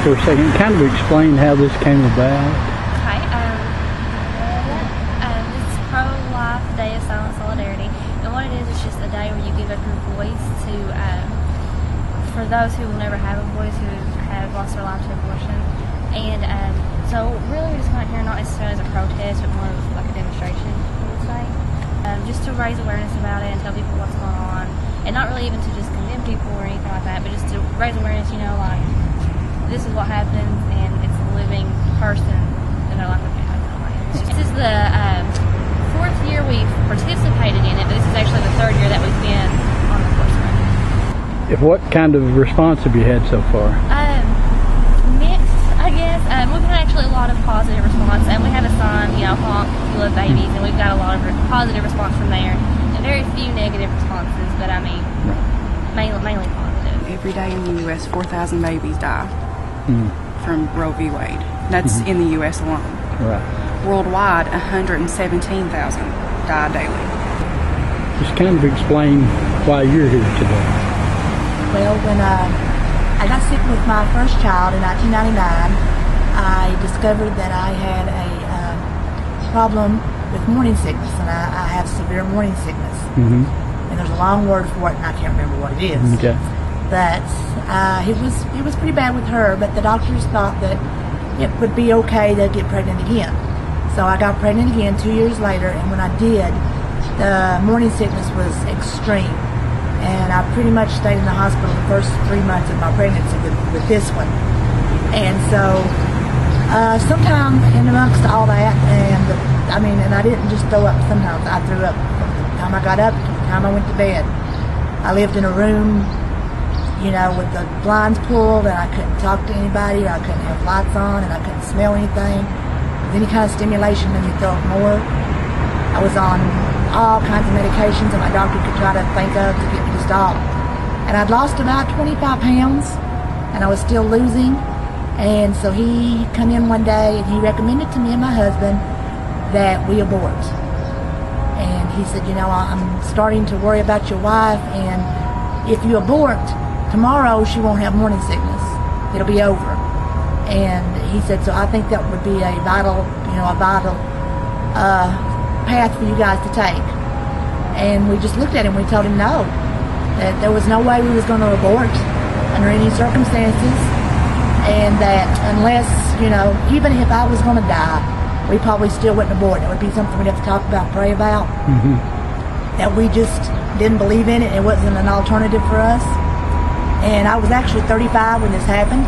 for a second. Kind of explain how this came about. Okay. This is Pro-Life Day of Silent Solidarity, and what it is just a day where you give up your voice to, for those who will never have a voice, who have lost their life to abortion. And so really we're just going here not necessarily as a protest, but more of like a demonstration, I would say. Just to raise awareness about it and tell people what's going on. And not really even to just condemn people or anything like that, but just to raise awareness, you know, like, this is what happens, and it's a living person, and they're like, okay, this is the fourth year we've participated in it, but this is actually the third year that we've been on the course run. What kind of response have you had so far? Mixed, I guess. We've had actually a lot of positive response, and we have a sign, you know, honk, you love babies, and we've got a lot of positive response from there. Very few negative responses, but I mean, mainly positive. Every day in the U.S., 4,000 babies die from Roe v. Wade. That's in the U.S. alone. Right. Worldwide, 117,000 die daily. Just kind of explain why you're here today. Well, when I got sick with my first child in 1999, I discovered that I had a problem with morning sickness, and I have severe morning sickness. And there's a long word for it, and I can't remember what it is. Okay. But it was pretty bad with her, but the doctors thought that it would be okay to get pregnant again. So I got pregnant again 2 years later, and when I did, the morning sickness was extreme. And I pretty much stayed in the hospital the first 3 months of my pregnancy with this one. And so sometime in amongst all that, and I didn't just throw up sometimes. I threw up from the time I got up to the time I went to bed. I lived in a room, you know, with the blinds pulled, and I couldn't talk to anybody, or I couldn't have lights on, and I couldn't smell anything. With any kind of stimulation made me throw up more. I was on all kinds of medications that my doctor could try to think of to get me to stop. And I'd lost about 25 pounds, and I was still losing. And so he come in one day, and he recommended to me and my husband that we abort. And he said, you know, I'm starting to worry about your wife, and if you abort, tomorrow she won't have morning sickness. It'll be over. And he said, so I think that would be a vital path for you guys to take. And we just looked at him, we told him no, that there was no way we was going to abort under any circumstances, and that unless, you know, even if I was going to die, we probably still wouldn't abort. It would be something we'd have to talk about, pray about. That we just didn't believe in it. It wasn't an alternative for us. And I was actually 35 when this happened.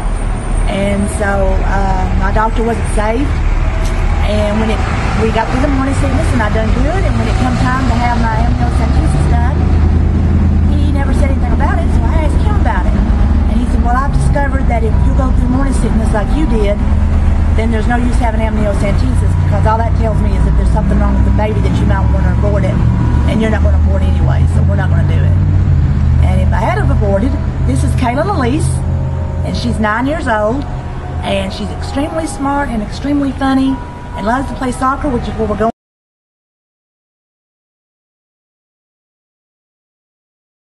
And so my doctor wasn't saved. And when we got through the morning sickness, and I done good, and when it come time to have my amniocentesis done, he never said anything about it, so I asked him about it. And he said, well, I've discovered that if you go through morning sickness like you did, then there's no use having amniocentesis, because all that tells me is that there's something wrong with the baby that you might want to abort it, and you're not going to abort anyway, so we're not going to do it. And if I had have aborted, this is Kayla Elise, and she's 9 years old, and she's extremely smart and extremely funny, and loves to play soccer, which is where we're going.